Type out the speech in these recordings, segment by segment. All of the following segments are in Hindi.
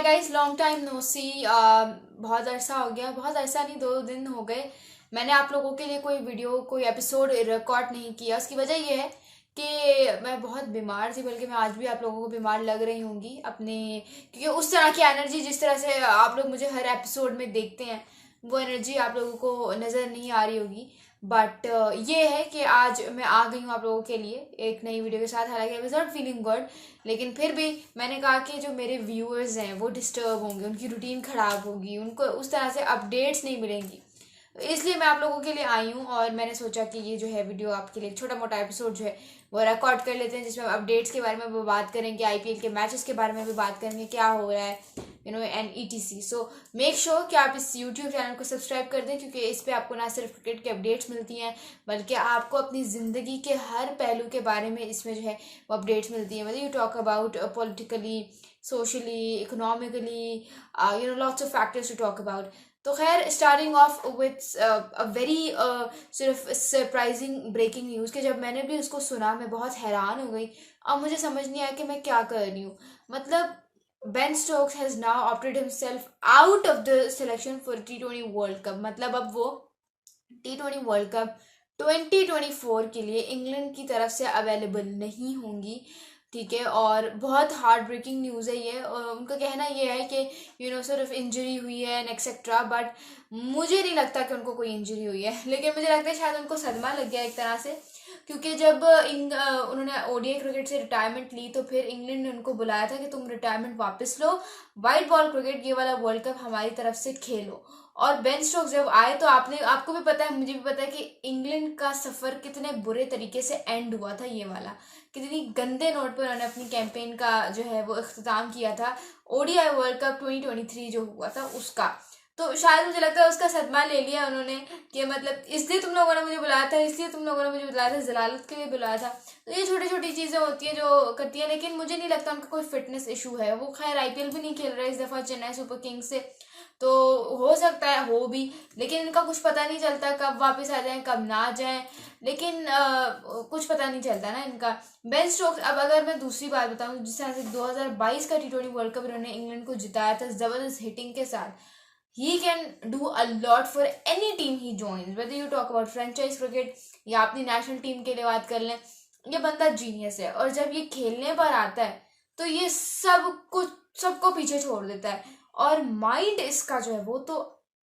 गाइस, लॉन्ग टाइम नो सी। बहुत अरसा हो गया, बहुत अरसा नहीं, 2 दिन हो गए। मैंने आप लोगों के लिए कोई एपिसोड रिकॉर्ड नहीं किया। उसकी वजह ये है कि मैं बहुत बीमार थी, बल्कि मैं आज भी आप लोगों को बीमार लग रही होंगी अपने, क्योंकि उस तरह की एनर्जी जिस तरह से आप लोग मुझे हर एपिसोड में देखते हैं, वो एनर्जी आप लोगों को नज़र नहीं आ रही होगी। बट ये है कि आज मैं आ गई हूँ आप लोगों के लिए एक नई वीडियो के साथ। हालांकि I was not feeling good, लेकिन फिर भी मैंने कहा कि जो मेरे व्यूअर्स हैं वो डिस्टर्ब होंगे, उनकी रूटीन ख़राब होगी, उनको उस तरह से अपडेट्स नहीं मिलेंगी। तो इसलिए मैं आप लोगों के लिए आई हूँ और मैंने सोचा कि ये जो है वीडियो आपके लिए छोटा मोटा एपिसोड जो है वो रिकॉर्ड कर लेते हैं, जिसमें अपडेट्स के बारे में भी बात करेंगे, आईपीएल के मैचेस के बारे में भी बात करेंगे, क्या हो रहा है and etc. So make sure कि आप इस यूट्यूब चैनल को सब्सक्राइब कर दें, क्योंकि इस पे आपको ना सिर्फ क्रिकेट की अपडेट्स मिलती हैं, बल्कि आपको अपनी ज़िंदगी के हर पहलू के बारे में इसमें जो है वो अपडेट्स मिलती हैं। मतलब you talk about politically, socially, economically, lots of factors to talk about. तो खैर, starting off with a very सिर्फ सरप्राइजिंग ब्रेकिंग न्यूज़ कि जब मैंने भी उसको सुना मैं बहुत हैरान हो गई। अब मुझे समझ नहीं आया कि मैं क्या कर रही हूँ। मतलब Ben Stokes has now opted himself out of the selection for T20 world cup. मतलब अब वो T20 वर्ल्ड कप 2024 के लिए इंग्लैंड की तरफ से अवेलेबल नहीं होंगी। ठीक है, और बहुत हार्ट ब्रेकिंग न्यूज़ है ये। और उनका कहना ये है कि सिर्फ इंजरी हुई है एंड एक्सेट्रा, बट मुझे नहीं लगता कि उनको कोई इंजरी हुई है। लेकिन मुझे लगता है शायद उनको सदमा लग गया एक तरह से, क्योंकि जब उन्होंने ओडीआई क्रिकेट से रिटायरमेंट ली तो फिर इंग्लैंड ने उनको बुलाया था कि तुम रिटायरमेंट वापस लो, वाइट बॉल क्रिकेट ये वाला वर्ल्ड कप हमारी तरफ से खेलो। और बेन स्टोक्स जब आए तो आपको भी पता है, मुझे भी पता है कि इंग्लैंड का सफ़र कितने बुरे तरीके से एंड हुआ था ये वाला, कितनी गंदे नोट पर उन्होंने अपनी कैंपेन का जो है वो इख्तिताम किया था ओडीआई वर्ल्ड कप 2023 जो हुआ था उसका। तो शायद मुझे लगता है उसका सदमा ले लिया उन्होंने कि मतलब इसलिए तुम लोगों ने मुझे बुलाया था, इसलिए तुम लोगों ने मुझे बुलाया था, जलालत के लिए बुलाया था। तो ये छोटी छोटी चीज़ें होती हैं जो करती हैं, लेकिन मुझे नहीं लगता उनका कोई फिटनेस इशू है। वो खैर आईपीएल भी नहीं खेल रहे इस दफ़ा चेन्नई सुपर किंग्स से, तो हो सकता है हो भी, लेकिन इनका कुछ पता नहीं चलता कब वापस आ जाएं कब ना आ जाएं। लेकिन कुछ पता नहीं चलता ना इनका। बेन स्टोक्स, अब अगर मैं दूसरी बात बताऊं, जिस तरह से 2022 का T20 वर्ल्ड कप इन्होंने इंग्लैंड को जिताया था जबरदस्त हिटिंग के साथ, he can do a lot for any team he joins, whether you talk about franchise cricket या अपनी नेशनल टीम के लिए बात कर लें। ये बंदा जीनियस है, और जब ये खेलने पर आता है तो ये सब कुछ सबको पीछे छोड़ देता है। और माइंड इसका जो है वो तो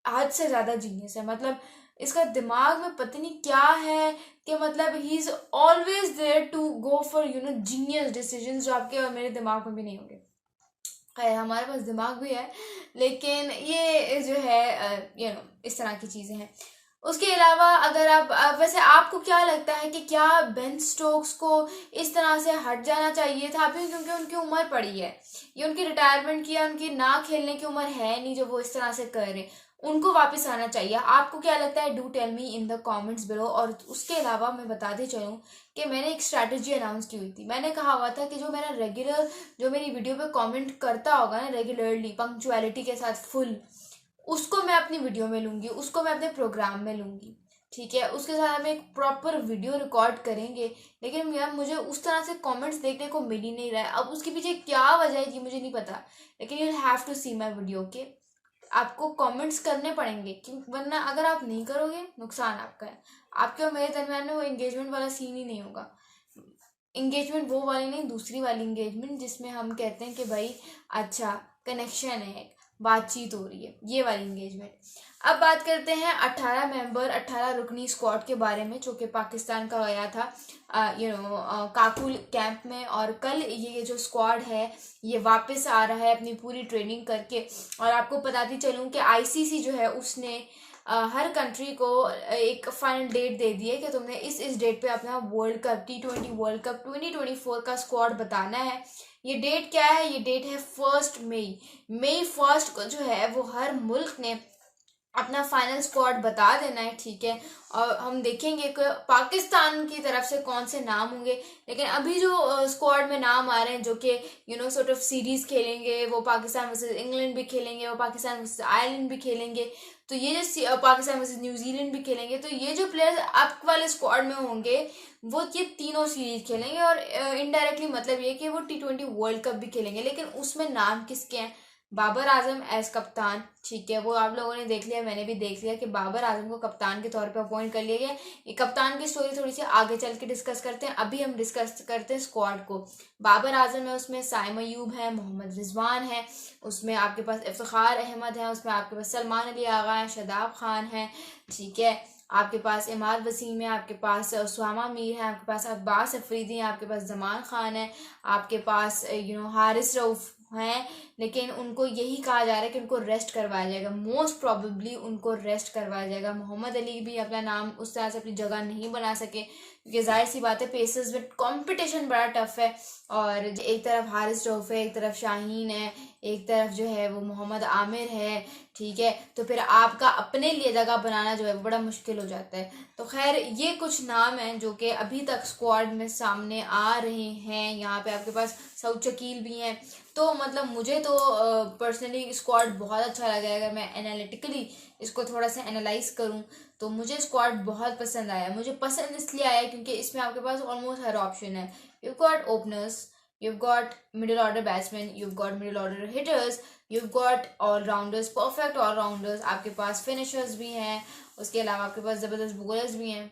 हद से ज़्यादा जीनियस है। मतलब इसका दिमाग में पता नहीं क्या है कि मतलब he is always there to go for genius decisions, जो आपके और मेरे दिमाग में भी नहीं होंगे। खैर, हमारे पास दिमाग भी है, लेकिन ये जो है इस तरह की चीज़ें हैं। उसके अलावा अगर आप वैसे आपको क्या लगता है कि क्या बेन स्टोक्स को इस तरह से हट जाना चाहिए था अभी, क्योंकि उनकी उम्र पड़ी है, ये उनकी रिटायरमेंट की या उनकी ना खेलने की उम्र है नहीं जो वो इस तरह से कर रहे हैं, उनको वापस आना चाहिए? आपको क्या लगता है? Do tell me in the comments below. और उसके अलावा मैं बताते चलूँ कि मैंने एक स्ट्रैटेजी अनाउंस की हुई थी। मैंने कहा हुआ था कि जो मेरी वीडियो पे कमेंट करता होगा ना रेगुलरली पंक्चुअलिटी के साथ फुल, उसको मैं अपनी वीडियो में लूँगी, उसको मैं अपने प्रोग्राम में लूँगी। ठीक है, उसके साथ हम एक प्रॉपर वीडियो रिकॉर्ड करेंगे। लेकिन यार मुझे उस तरह से कमेंट्स देखने को मिल ही नहीं रहा है। अब उसके पीछे क्या वजह है ये मुझे नहीं पता, लेकिन you have to see my video के। आपको कमेंट्स करने पड़ेंगे, क्यों? वरना अगर आप नहीं करोगे नुकसान आपका है। आपके और मेरे दरम्यान में वो एंगेजमेंट वाला सीन ही नहीं होगा। इंगेजमेंट वो वाली नहीं, दूसरी वाली इंगेजमेंट जिसमें हम कहते हैं कि भाई अच्छा कनेक्शन है, बातचीत हो रही है, ये वाली इंगेजमेंट। अब बात करते हैं 18 मेंबर 18 रुकनी स्क्वाड के बारे में, जो कि पाकिस्तान का गया था काकुल कैंप में। और कल ये जो स्क्वाड है ये वापस आ रहा है अपनी पूरी ट्रेनिंग करके। और आपको बताती चलूँ कि आईसीसी जो है उसने हर कंट्री को एक फाइनल डेट दे दी है कि तुमने इस डेट पे अपना world cup T20 world cup 2024 का स्क्वाड बताना है। ये डेट क्या है? ये डेट है 1 मई 1 को जो है वो हर मुल्क ने अपना फाइनल स्क्वाड बता देना है। ठीक है, और हम देखेंगे कि पाकिस्तान की तरफ से कौन से नाम होंगे। लेकिन अभी जो स्क्वाड में नाम आ रहे हैं जो कि सॉर्ट ऑफ सीरीज खेलेंगे, वो पाकिस्तान वर्सेस इंग्लैंड भी खेलेंगे, वो पाकिस्तान वर्सेस आयरलैंड भी खेलेंगे, तो ये जो पाकिस्तान वर्सेस न्यूजीलैंड भी खेलेंगे, तो ये जो प्लेयर्स अब वाले स्क्वाड में होंगे वो ये तीनों सीरीज खेलेंगे। और इनडायरेक्टली मतलब ये कि वो T20 वर्ल्ड कप भी खेलेंगे। लेकिन उसमें नाम किसके हैं? बाबर आजम एज कप्तान, ठीक है, वो आप लोगों ने देख लिया, मैंने भी देख लिया कि बाबर आजम को कप्तान के तौर पे अपॉइंट कर लिया गया। ये कप्तान की स्टोरी थोड़ी सी आगे चल के डिस्कस करते हैं, अभी हम डिस्कस करते हैं स्क्वाड को। बाबर आजम है, उसमें साइम अयूब है, मोहम्मद रिजवान है, उसमें आपके पास इफ्तिखार अहमद है, उसमें आपके पास सलमान अली आगा है, शादाब खान है, ठीक है, आपके पास इमाद वसीम है, आपके पास उसामा मीर है, आपके पास अब्बास अफरीदी है, आपके पास जमान खान है, आपके पास हारिस रऊफ हैं। लेकिन उनको यही कहा जा रहा है कि उनको रेस्ट करवाया जाएगा, मोस्ट प्रोबेबली उनको रेस्ट करवाया जाएगा। मोहम्मद अली भी अपना नाम उस तरह से अपनी जगह नहीं बना सके, क्योंकि जाहिर सी बात है पेसर्स में कंपटीशन बड़ा टफ है, और एक तरफ हारिस रऊफ है, एक तरफ शाहीन है, एक तरफ जो है वो मोहम्मद आमिर है, ठीक है, तो फिर आपका अपने लिए जगह बनाना जो है वो बड़ा मुश्किल हो जाता है। तो खैर ये कुछ नाम हैं जो कि अभी तक स्क्वाड में सामने आ रहे हैं। यहाँ पे आपके पास सऊद शकील भी हैं। तो मतलब मुझे तो पर्सनली स्क्वाड बहुत अच्छा लगा है। अगर मैं एनालिटिकली इसको थोड़ा सा एनालाइज करूँ तो मुझे स्क्वाड बहुत पसंद आया। मुझे पसंद इसलिए आया क्योंकि इसमें आपके पास ऑलमोस्ट हर ऑप्शन है। You got openers, you've got middle order batsmen, you've got middle order hitters, you've got all rounders, perfect all rounders, आपके पास finishers भी हैं, उसके अलावा आपके पास ज़बरदस्त bowlers भी हैं,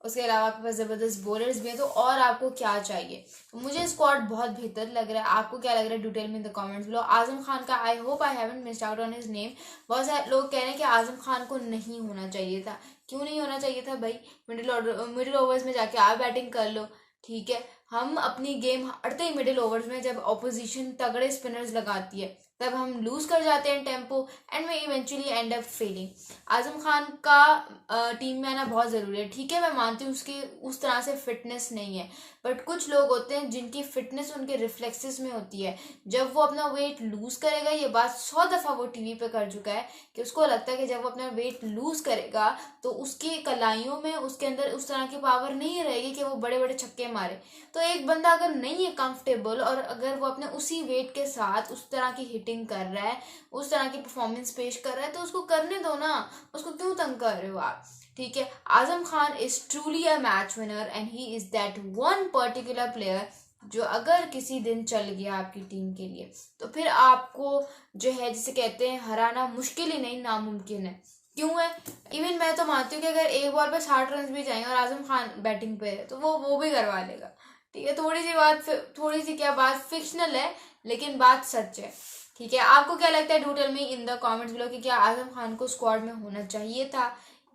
उसके अलावा आपके पास ज़बरदस्त बॉलर्स भी हैं। तो और आपको क्या चाहिए? तो मुझे स्क्वाड बहुत बेहतर लग रहा है। आपको क्या लग रहा है? डिटेल में इन द कमेंट्स बिलो। आजम खान का I hope I haven't missed out on his name. बहुत सारे लोग कह रहे हैं कि आजम खान को नहीं होना चाहिए था। क्यों नहीं होना चाहिए था भाई? मिडिल ओवर्स में जाके आप बैटिंग कर लो, ठीक है। हम अपनी गेम हारते ही मिडिल ओवर्स में, जब ऑपोजिशन तगड़े स्पिनर्स लगाती है तब हम लूज कर जाते हैं tempo and they eventually end up failing. Azam Khan का टीम में आना बहुत ज़रूरी है, ठीक है। मैं मानती हूँ उसकी उस तरह से फिटनेस नहीं है, बट कुछ लोग होते हैं जिनकी फिटनेस उनके रिफ्लेक्सेस में होती है। जब वो अपना वेट लूज करेगा, ये बात 100 दफ़ा वो टीवी पे कर चुका है कि उसको लगता है कि जब वो अपना वेट लूज करेगा तो उसकी कलाइयों में, उसके अंदर उस तरह की पावर नहीं रहेगी कि वो बड़े बड़े छक्के मारे। तो एक बंदा अगर नहीं है कंफर्टेबल, और अगर वो अपने उसी वेट के साथ उस तरह की हिटिंग कर रहा है, उस तरह की परफॉर्मेंस पेश कर रहा है, तो उसको करने दो ना, उसको क्यों तंग कर रहे हो आप? ठीक है, Azam Khan is truly a match winner and he is that one particular player जो अगर किसी दिन चल गया आपकी टीम के लिए तो फिर आपको जो है, जिसे कहते हैं, हराना मुश्किल ही नहीं नामुमकिन है। क्यों है? इवन मैं तो मानती हूँ कि अगर एक बॉल पे 60 रन भी जाएंगे और आजम खान बैटिंग पे है तो वो भी करवा लेगा, ठीक है। थोड़ी सी क्या बात फिक्शनल है, लेकिन बात सच है, ठीक है। आपको क्या लगता है? Do tell me in the comments below कि क्या आजम खान को स्क्वाड में होना चाहिए था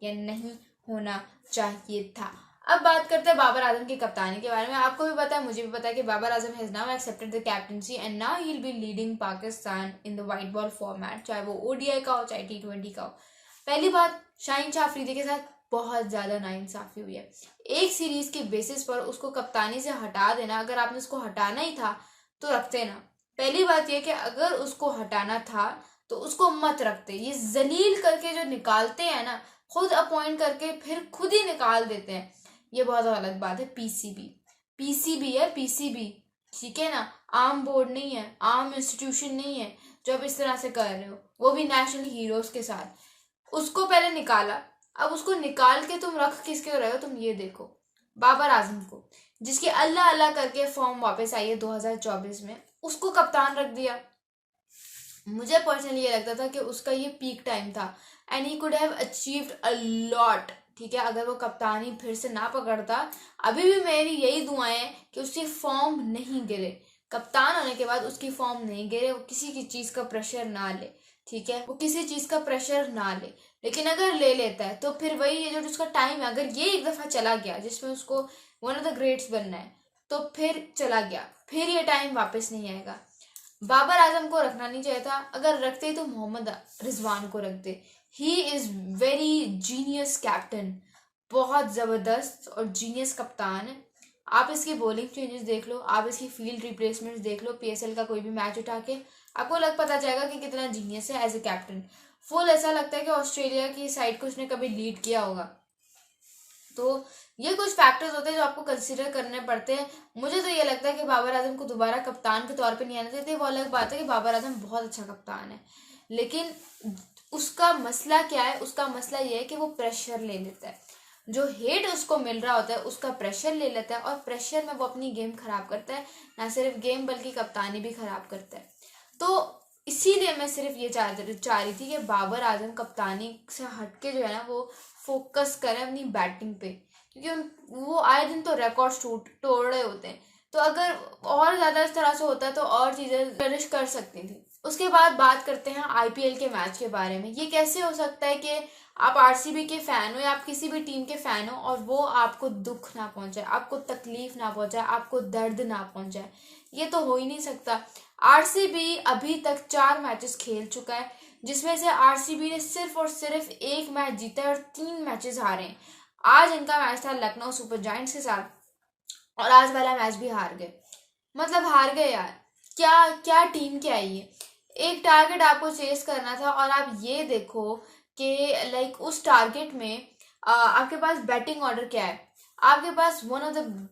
या नहीं होना चाहिए था। अब बात करते हैं बाबर आजम की कप्तानी के बारे में। आपको भी पता है, मुझे भी पता है कि Babar Azam has now accepted the captaincy and now he will be leading Pakistan in the white ball format, चाहे वो ओडीआई का हो चाहे T20 का हो। पहली बात, शाहीन शाह अफरीदी के साथ बहुत ज़्यादा नाइंसाफ़ी हुई है। एक सीरीज़ के बेसिस पर उसको कप्तानी से हटा देना, अगर आपने उसको हटाना ही था तो रखते ना। पहली बात यह कि अगर उसको हटाना था तो उसको मत रखते। ये जलील करके जो निकालते हैं ना, खुद अपॉइंट करके फिर खुद ही निकाल देते हैं, ये बहुत गलत बात है। पीसीबी है, पीसीबी, ठीक है ना, आर्म बोर्ड नहीं है, आर्म इंस्टीट्यूशन नहीं है जो आप इस तरह से कर रहे हो, वो भी नेशनल हीरोज के साथ। उसको पहले निकाला, अब उसको निकाल के तुम रख किसके रहे हो? तुम ये देखो, बाबर आजम को, जिसकी अल्लाह अल्लाह करके फॉर्म वापस आई है 2024 में, उसको कप्तान रख दिया। मुझे पर्सनली ये लगता था कि उसका ये पीक टाइम था and he could have achieved a lot, ठीक है, अगर वो कप्तानी फिर से ना पकड़ता। अभी भी मेरी यही दुआएं हैं कि उसकी फॉर्म नहीं गिरे, कप्तान होने के बाद उसकी फॉर्म नहीं गिरे, वो किसी की चीज़ का प्रेशर ना ले, ठीक है, वो किसी चीज़ का प्रेशर ना ले। लेकिन अगर ले लेता है तो फिर वही है, जो उसका टाइम है, अगर ये एक दफ़ा चला गया जिसमें उसको वन ऑफ द ग्रेट्स बनना है, तो फिर चला गया, फिर ये टाइम वापस नहीं आएगा। बाबर आजम को रखना नहीं चाहिए था, अगर रखते तो मोहम्मद रिजवान को रखते। He is very genius captain, बहुत ज़बरदस्त और जीनियस कप्तान है। आप इसकी बॉलिंग चेंजेस देख लो, आप इसकी फील्ड रिप्लेसमेंट्स देख लो, पीएसएल का कोई भी मैच उठा के आपको पता जाएगा कि कितना जीनियस है एज ए कैप्टन। फुल ऐसा लगता है कि ऑस्ट्रेलिया की साइड को उसने कभी लीड किया होगा। तो ये कुछ फैक्टर्स होते हैं जो आपको कंसिडर करने पड़ते हैं। मुझे तो ये लगता है कि बाबर आजम को दोबारा कप्तान के तौर पे नहीं आना चाहिए। वो अलग बात है कि बाबर आजम बहुत अच्छा कप्तान है, लेकिन उसका मसला क्या है? उसका मसला ये है कि वो प्रेशर ले लेता है, जो हेट उसको मिल रहा होता है उसका प्रेशर ले लेता है, और प्रेशर में वो अपनी गेम खराब करता है। ना सिर्फ गेम बल्कि कप्तानी भी खराब करता है। तो इसी इसीलिए मैं सिर्फ ये चाह रही थी कि बाबर आजम कप्तानी से हटके जो है ना वो फोकस करें अपनी बैटिंग पे, क्योंकि वो आए दिन तो रिकॉर्ड तोड़ रहे होते हैं। तो अगर और ज़्यादा इस तरह से होता तो और चीज़ें फ्लरिश कर सकती थी। उसके बाद बात करते हैं आईपीएल के मैच के बारे में। ये कैसे हो सकता है कि आप आरसीबी के फ़ैन हो या आप किसी भी टीम के फ़ैन हो और वो आपको दुख ना पहुंचाए, आपको तकलीफ ना पहुंचाए, आपको दर्द ना पहुंचाए? ये तो हो ही नहीं सकता। आरसीबी अभी तक 4 मैचेस खेल चुका है, जिसमें से आरसीबी ने सिर्फ और सिर्फ 1 मैच जीता है और 3 मैचेस हारे हैं। आज इनका मैच था लखनऊ सुपर जायंट्स के साथ और आज वाला मैच भी हार गए। मतलब हार गए यार, क्या क्या टीम क्या है ये। एक टारगेट आपको चेस करना था और आप ये देखो कि लाइक उस टारगेट में आपके पास बैटिंग ऑर्डर क्या है। आपके पास one of the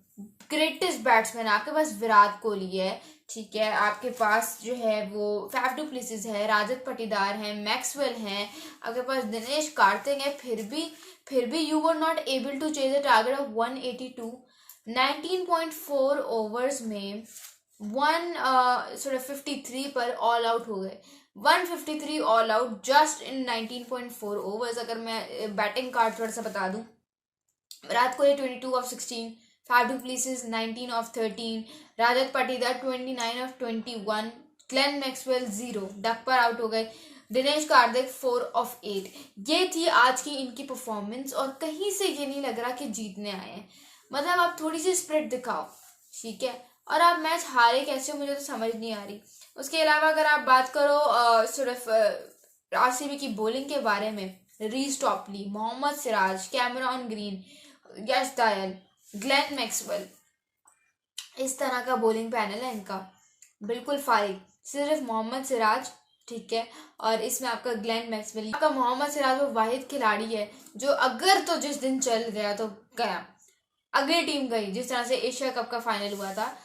greatest batsman, आपके पास विराट कोहली है, ठीक है, आपके पास जो है वो फैफ डू प्लेसिस है, राजत पाटीदार है, मैक्सवेल है, आपके पास दिनेश कार्तिक है, फिर भी you were not able to chase the target of 182। 19.4 overs में 153 पर ऑल आउट हो गए। 153 all out just in 19.4 overs. अगर मैं बैटिंग कार्ड थोड़ा सा बता दूं, Virat Kohli 22 of 16, Faf du Plessis 19 of 13, Rajat Patidar 29 of 21, Glenn Maxwell 0 duck पर आउट हो गए, दिनेश कार्तिक 4 ऑफ 8। ये थी आज की इनकी परफॉर्मेंस और कहीं से ये नहीं लग रहा कि जीतने आए हैं। मतलब आप थोड़ी सी स्प्रिट दिखाओ, ठीक है, और आप मैच हारे कैसे, मुझे तो समझ नहीं आ रही। उसके अलावा अगर आप बात करो सिर्फ आरसीबी की बॉलिंग के बारे में, Reece Topley, Mohammed Siraj, Cameron Green, Yash Dayal, Glenn Maxwell, इस तरह का बॉलिंग पैनल है इनका, बिल्कुल फारिग। सिर्फ मोहम्मद सिराज, ठीक है, और इसमें आपका ग्लेन मैक्सवेल। आपका मोहम्मद सिराज वो वाहिद खिलाड़ी है जो अगर तो जिस दिन चल गया तो गया, अगली टीम गई, जिस तरह से एशिया कप का फाइनल हुआ था,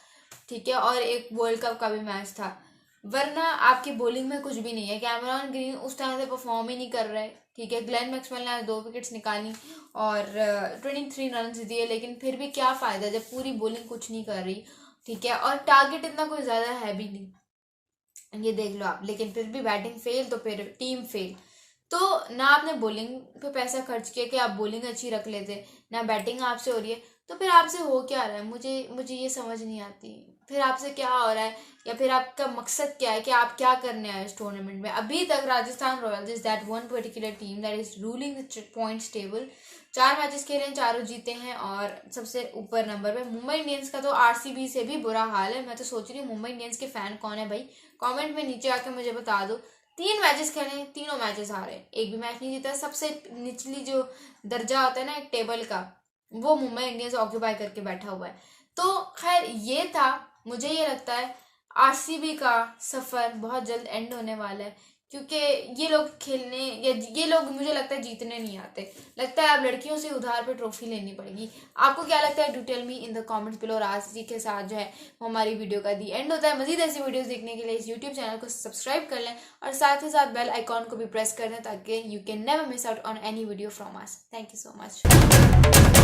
ठीक है, और एक वर्ल्ड कप का भी मैच था, वरना आपकी बॉलिंग में कुछ भी नहीं है। कैमरॉन ग्रीन उस तरह से परफॉर्म ही नहीं कर रहे, ठीक है। ग्लेन मैक्सवेल ने 2 विकेट्स निकाली और 23 रन दिए, लेकिन फिर भी क्या फ़ायदा जब पूरी बॉलिंग कुछ नहीं कर रही, ठीक है, और टारगेट इतना कोई ज़्यादा है भी नहीं, ये देख लो आप। लेकिन फिर भी बैटिंग फेल तो फिर टीम फेल। तो ना आपने बॉलिंग पे पैसा खर्च किया कि आप बॉलिंग अच्छी रख लेते, ना बैटिंग आपसे हो रही है, तो फिर आपसे हो क्या रहा है, मुझे ये समझ नहीं आती। फिर आपसे क्या हो रहा है, या फिर आपका मकसद क्या है कि आप क्या करने आए इस टूर्नामेंट में। अभी तक Rajasthan Royals is that one particular team that is ruling the points table. 4 matches खेले हैं, 4 जीते हैं और सबसे ऊपर नंबर पे। मुंबई इंडियंस का तो आरसीबी से भी बुरा हाल है। मैं तो सोच रही हूँ मुंबई इंडियंस के फैन कौन है भाई, कॉमेंट में नीचे आके मुझे बता दो। 3 मैचेस खेले, तीनों मैचेस हारे, एक भी मैच नहीं जीता। सबसे निचली जो दर्जा होता है ना एक टेबल का, वो मुंबई इंडियंस ऑक्यूपाई करके बैठा हुआ है। तो खैर ये था, मुझे ये लगता है आरसीबी का सफ़र बहुत जल्द एंड होने वाला है, क्योंकि ये लोग खेलने या ये लोग मुझे लगता है जीतने नहीं आते। लगता है अब लड़कियों से उधार पे ट्रॉफी लेनी पड़ेगी। आपको क्या लगता है, do tell me in the comments below. और आज इसी के साथ जो है वो हमारी वीडियो का दी एंड होता है। मजीद ऐसी वीडियोस देखने के लिए इस यूट्यूब चैनल को सब्सक्राइब कर लें और साथ ही साथ बेल आइकॉन को भी प्रेस कर दें ताकि you can never miss out on any video from us. Thank you so much.